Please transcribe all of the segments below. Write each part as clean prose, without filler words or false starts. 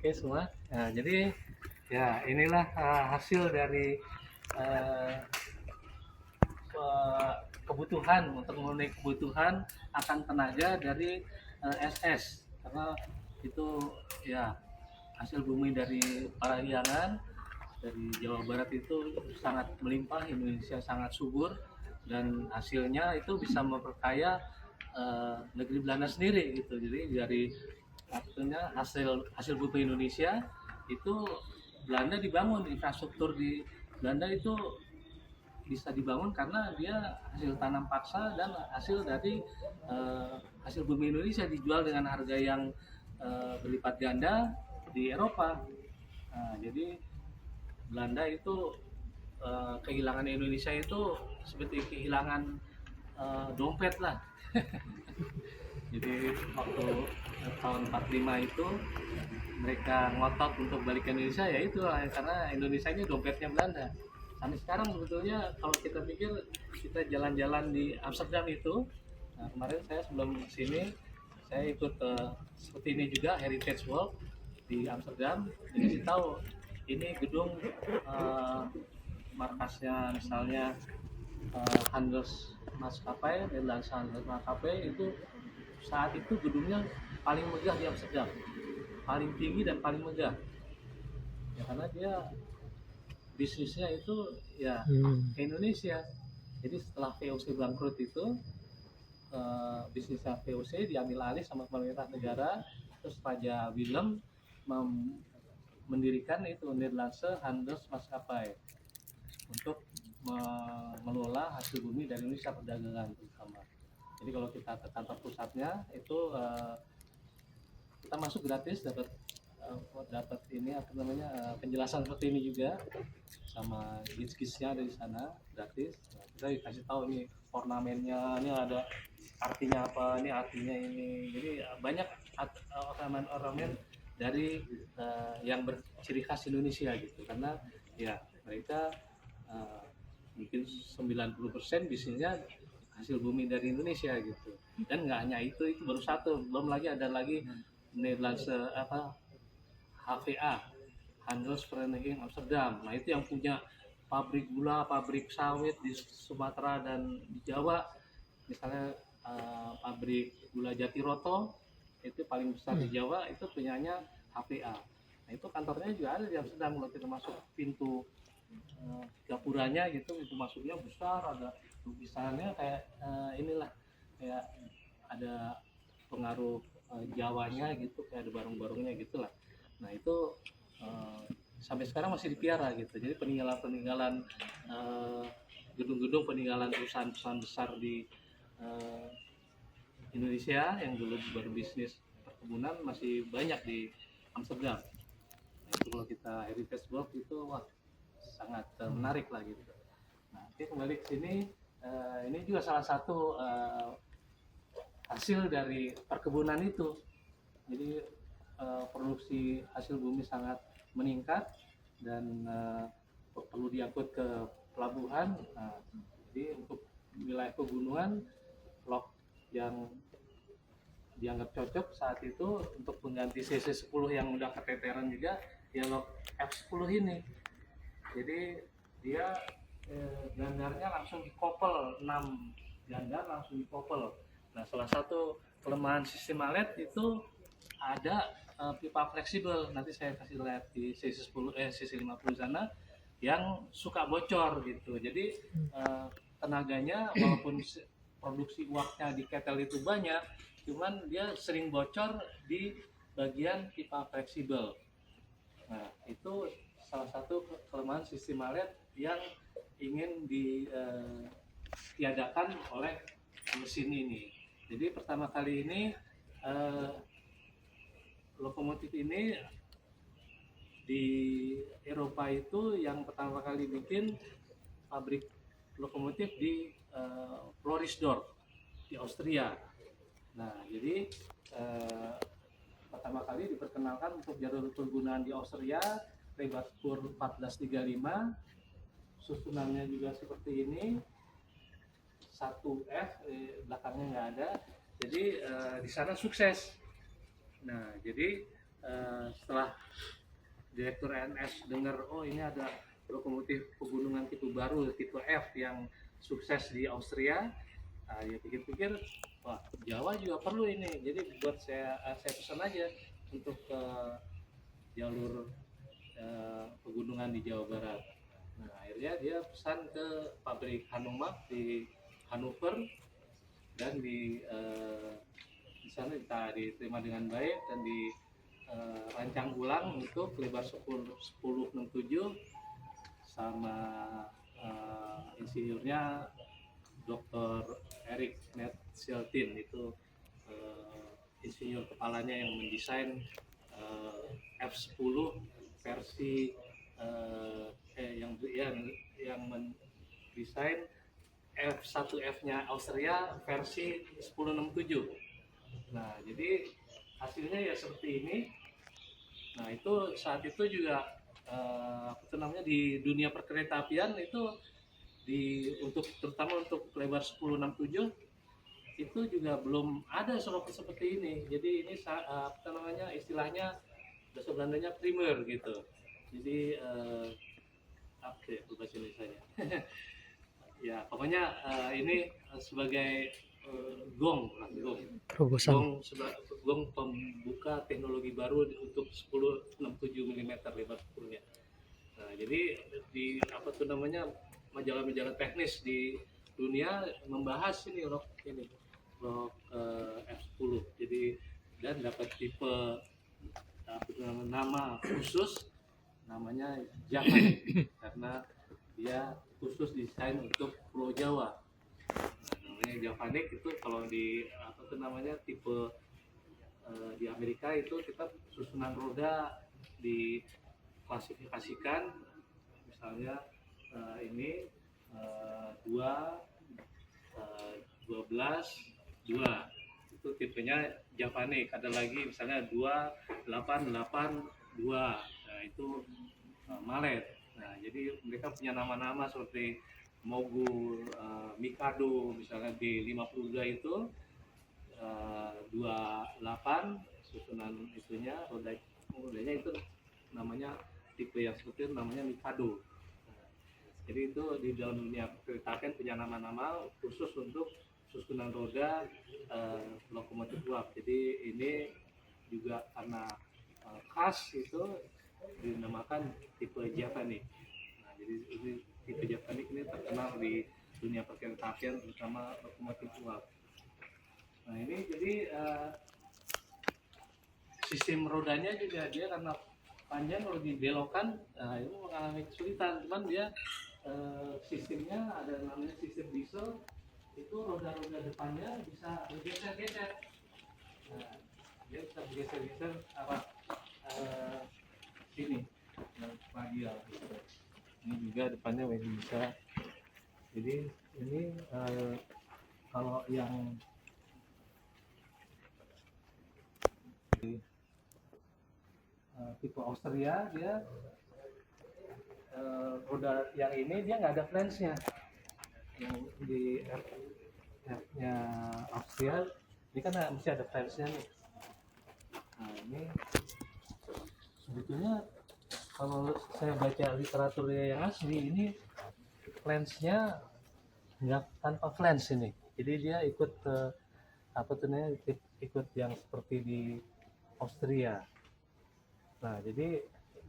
Oke semua. Nah, jadi ya inilah hasil dari eh, kebutuhan untuk memenuhi kebutuhan akan tenaga dari SS karena itu ya hasil bumi dari Parahyangan dari Jawa Barat itu sangat melimpah, Indonesia sangat subur dan hasilnya itu bisa memperkaya negeri Belanda sendiri gitu. Jadi dari artinya hasil hasil bumi Indonesia itu Belanda dibangun infrastruktur di Belanda itu bisa dibangun karena dia hasil tanam paksa dan hasil dari hasil bumi Indonesia dijual dengan harga yang berlipat ganda di Eropa. Nah, jadi Belanda itu kehilangan Indonesia itu seperti kehilangan dompet lah. Jadi waktu tahun 45 itu mereka ngotot untuk balik ke Indonesia ya itu karena Indonesia ini dompetnya Belanda. Sampai sekarang sebetulnya kalau kita pikir kita jalan-jalan di Amsterdam itu, nah kemarin saya sebelum sini saya ikut seperti ini juga Heritage Walk di Amsterdam, dikasih tahu ini gedung markasnya misalnya Handels Maskapai, Nederlandse Handels Maskapai itu saat itu gedungnya paling megah di Amsterdam, paling tinggi dan paling megah ya karena dia bisnisnya itu ya ke Indonesia. Jadi setelah VOC bangkrut itu bisnisnya VOC diambil alih sama pemerintah negara, terus Raja Willem mendirikan itu Nederlandse Handels Maskapai untuk mengelola hasil bumi dari Indonesia perdagangan terutama. Jadi kalau kita ke kantor pusatnya itu kita masuk gratis, dapat ini apa namanya penjelasan seperti ini juga sama giz-giznya dari sana gratis. Nah, kita dikasih tahu nih ornamennya ini ada artinya apa, ini artinya ini. Jadi banyak ornamen-ornamen dari yang berciri khas Indonesia gitu karena ya mereka mungkin 90% bisnisnya hasil bumi dari Indonesia gitu. Dan nggak hanya itu baru satu, belum lagi ada lagi Nederlandse apa HVA Handelsvereniging Amsterdam. Nah itu yang punya pabrik gula, pabrik sawit di Sumatera dan di Jawa. Misalnya pabrik gula Jatiroto itu paling besar di Jawa, itu punyanya HVA. Nah itu kantornya juga ada di Amsterdam. Kalau kita masuk pintu gapuranya gitu, itu masuknya besar, ada lukisannya kayak inilah kayak ada pengaruh Jawanya gitu, kayak ada barong-barongnya gitulah. Nah itu sampai sekarang masih dipelihara gitu. Jadi peninggalan-peninggalan gedung-gedung peninggalan perusahaan-perusahaan besar di Indonesia yang dulu berbisnis perkebunan masih banyak di Amsterdam. Nah, itu kalau kita heritage walk itu wah sangat menarik lah gitu. Nah, oke, kembali ke sini, ini juga salah satu hasil dari perkebunan itu. Jadi produksi hasil bumi sangat meningkat dan perlu diangkut ke pelabuhan. Nah, jadi untuk wilayah pegunungan, blok yang dianggap cocok saat itu untuk pengganti CC10 yang udah keteteran juga, ya blok F10 ini. Jadi dia gandarnya langsung dikopel, 6 gandar langsung dikopel. Nah, salah satu kelemahan sistem alet itu ada pipa fleksibel. Nanti saya kasih lihat di CC10 CC50 sana yang suka bocor gitu. Jadi tenaganya walaupun produksi uapnya di ketel itu banyak, cuman dia sering bocor di bagian pipa fleksibel. Nah, itu salah satu kelemahan sistem alet yang ingin ditiadakan oleh mesin ini. Jadi pertama kali ini lokomotif ini di Eropa itu yang pertama kali bikin pabrik lokomotif di Florisdorf di Austria. Nah, jadi pertama kali diperkenalkan untuk jalur penggunaan di Austria Rebaskur 1435. Susunannya juga seperti ini, 1F belakangnya nggak ada. Jadi di sana sukses. Nah, jadi setelah Direktur NS dengar, oh ini ada lokomotif pegunungan tipe baru, tipe F yang sukses di Austria. Dia pikir-pikir, wah Jawa juga perlu ini, jadi buat saya pesan aja untuk jalur pegunungan di Jawa Barat. Nah akhirnya dia pesan ke pabrik Hanomag di Hannover, dan di sana diterima dengan baik dan dirancang ulang untuk lebar 1067 sama insinyurnya Dr. Erik Metzeltin. Itu insinyur kepalanya yang mendesain F10 versi yang mendesain F1F-nya Austria versi 1067. Nah, jadi hasilnya ya seperti ini. Nah, itu saat itu juga di dunia perkeretaapian itu terutama untuk lebar 1067 itu juga belum ada soroket seperti ini. Jadi ini istilahnya bahasa Belandanya primer gitu. Jadi apa ya bahasa Indonesianya? Ya pokoknya ini sebagai gong pembuka teknologi baru untuk 1067 mm lebar 10-nya. Nah, jadi di majalah-majalah teknis di dunia membahas ini rok F10. Jadi dan dapat tipe nama khusus namanya Javanik karena dia khusus desain untuk Pulau Jawa. Nah, namanya Javanik itu kalau di tipe di Amerika itu kita susunan roda diklasifikasikan, misalnya ini 12 2 itu tipenya Javanik. Ada lagi misalnya 2882, nah itu Malet. Nah jadi mereka punya nama-nama seperti Mogul, Mikado, misalnya D52 itu 28 susunan itunya rodanya itu namanya tipe yang seperti itu namanya Mikado. Nah, jadi itu di dalam dunia perkeretaapian punya nama-nama khusus untuk susunan roda lokomotif uap. Jadi ini juga karena khas itu dinamakan tipe Javanik. Nah, jadi ini tipe Javanik ini terkenal di dunia perkeretaapian terutama lokomotif uap. Nah ini jadi sistem rodanya juga dia karena panjang, kalau dibelokkan itu mengalami kesulitan. Cuman dia sistemnya ada namanya sistem diesel, itu roda-roda depannya bisa bergeser-geser. Nah, dia bisa bergeser-geser sini radial gitu. Ini juga depannya bisa. Jadi ini kalau yang tipe Austria dia roda yang ini dia nggak ada flange-nya. Yang di F-nya Austria ini kan mesti ada flange-nya nih. Nah ini sebetulnya kalau saya baca literaturnya yang asli ini flange-nya nggak tanpa flange ini. Jadi dia ikut ikut yang seperti di Austria. Nah jadi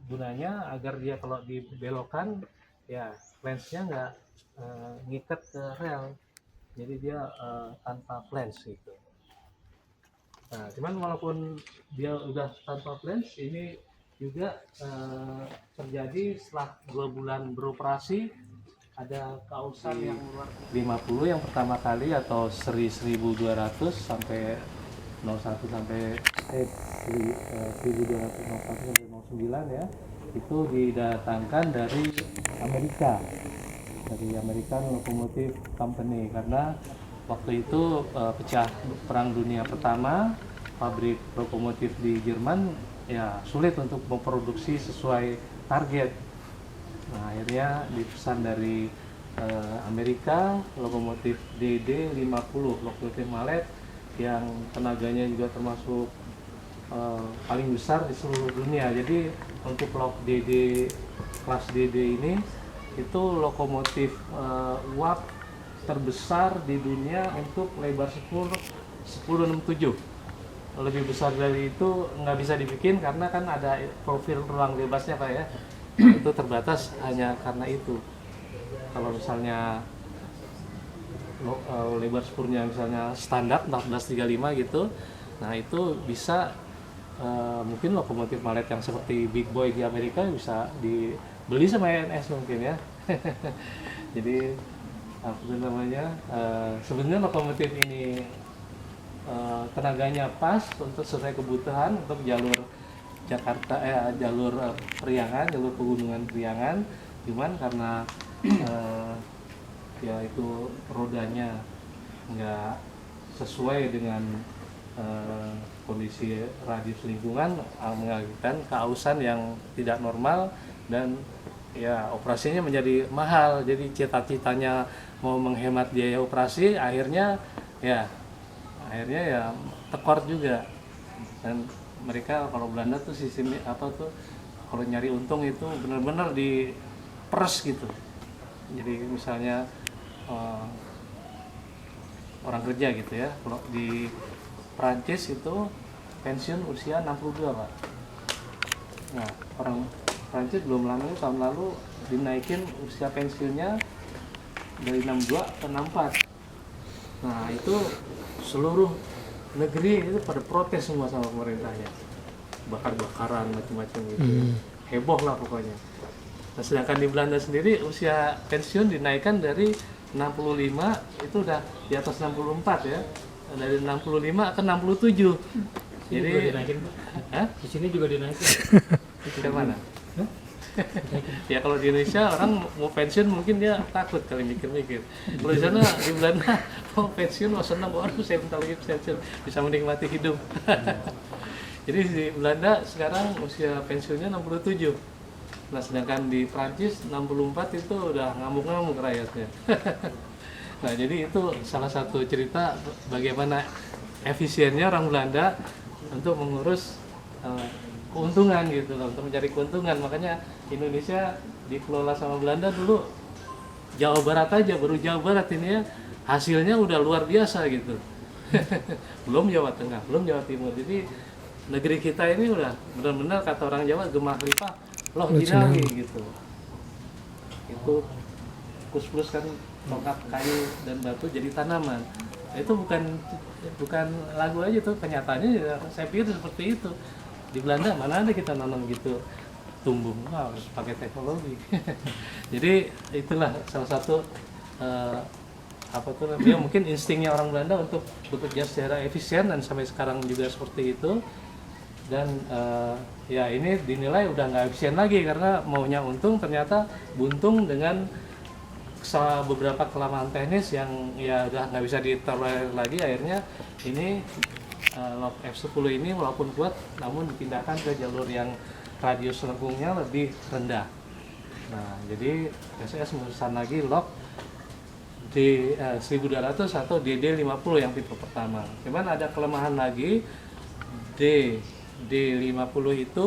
gunanya agar dia kalau dibelokkan ya flange-nya nggak ngikat ke rel, jadi dia tanpa flange gitu. Nah cuman walaupun dia udah tanpa flange, ini juga terjadi setelah 2 bulan beroperasi ada kausan yang luar 50 yang pertama kali atau seri 1200 sampai 01 sampai 1201 sampai 09 ya, itu didatangkan dari American Locomotive Company karena waktu itu pecah Perang Dunia Pertama, pabrik lokomotif di Jerman ya sulit untuk memproduksi sesuai target. Nah, akhirnya dipesan dari Amerika lokomotif DD50, lokomotif Malet yang tenaganya juga termasuk paling besar di seluruh dunia. Jadi untuk lok DD kelas DD ini itu lokomotif uap terbesar di dunia untuk lebar spur 1067. Lebih besar dari itu nggak bisa dibikin karena kan ada profil ruang bebasnya Pak ya. Itu terbatas hanya karena itu. Kalau misalnya lebar spurnya misalnya standar 1435 gitu, nah itu bisa mungkin lokomotif Malet yang seperti Big Boy di Amerika bisa dibeli sama ENS mungkin ya. Jadi apa itu namanya, sebenarnya lokomotif ini tenaganya pas untuk sesuai kebutuhan untuk jalur Jakarta, jalur Priangan, jalur pegunungan Priangan. Cuman karena ya itu rodanya nggak sesuai dengan kondisi radius lingkungan, mengakibatkan keausan yang tidak normal dan ya operasinya menjadi mahal. Jadi cita-citanya mau menghemat biaya operasi, akhirnya ya tekor juga. Dan mereka kalau Belanda tuh sistem apa tuh, kalau nyari untung itu benar-benar diperes gitu. Jadi misalnya orang kerja gitu ya, kalau di Prancis itu pensiun usia 62 Pak. Nah orang Prancis belum lama ini tahun lalu dinaikin usia pensiunnya dari 62 ke 64. Nah itu seluruh negeri itu pada protes semua sama pemerintahnya, bakar-bakaran macam-macam gitu. Heboh lah pokoknya. Nah, sedangkan di Belanda sendiri usia pensiun dinaikkan dari 65 itu udah di atas 64 ya, dari 65 ke 67. Jadi juga dinaikin, di sini juga dinaikin. Ke mana? Ya kalau di Indonesia orang mau pensiun mungkin dia takut kali mikir-mikir. Kalau di sana di Belanda mau pensiun mau senang, waduh saya bentar lagi pensiun bisa menikmati hidup. Jadi di Belanda sekarang usia pensiunnya 67. Nah sedangkan di Prancis 64 itu udah ngamuk-ngamuk rakyatnya. Nah jadi itu salah satu cerita bagaimana efisiennya orang Belanda untuk mengurus keuntungan gitu loh, untuk mencari keuntungan. Makanya Indonesia dikelola sama Belanda dulu, Jawa Barat aja, baru Jawa Barat ini ya hasilnya udah luar biasa gitu. Belum Jawa Tengah, belum Jawa Timur. Jadi negeri kita ini udah benar-benar kata orang Jawa gemah limpah loh jinawi gitu. Itu kus-plus kan tongkat kayu dan batu jadi tanaman. Nah, itu bukan lagu aja tuh, kenyataannya ya, saya pikir seperti itu. Di Belanda mana ada kita nanam gitu tumbuh, harus pakai teknologi. Jadi itulah salah satu apa tuh namanya, mungkin instingnya orang Belanda untuk bekerja secara efisien dan sampai sekarang juga seperti itu. Dan ya ini dinilai udah nggak efisien lagi karena maunya untung, ternyata buntung dengan beberapa kelemahan teknis yang ya udah nggak bisa ditolerir lagi. Akhirnya ini lok F10 ini walaupun kuat namun dipindahkan ke jalur yang radius lengkungnya lebih rendah. Nah jadi SAS memesan lagi lok di 1200 atau DD50 yang tipe pertama. Cuman ada kelemahan lagi, D50 itu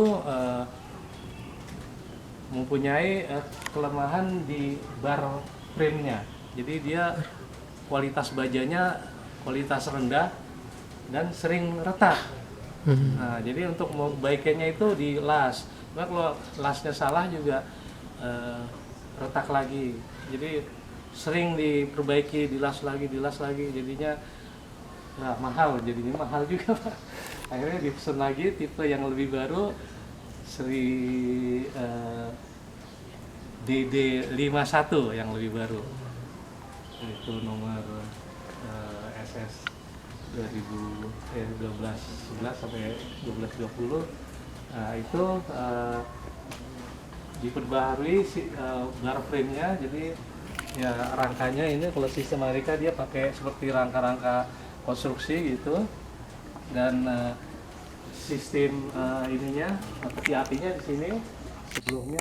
mempunyai kelemahan di bar frame-nya. Jadi dia kualitas bajanya kualitas rendah dan sering retak. Nah, jadi untuk memperbaikinya itu di las. Nah, kalau lasnya salah juga retak lagi. Jadi sering diperbaiki, dilas lagi, jadinya mahal. Jadinya mahal juga Pak. Akhirnya dipesan lagi tipe yang lebih baru, seri DD51 yang lebih baru. Itu nomor SS 1211 sampai 1220. Nah, itu diperbaharui bar frame-nya. Jadi ya rangkanya ini kalau sistem Amerika dia pakai seperti rangka-rangka konstruksi gitu. Dan sistem ininya peti apinya di sini sebelumnya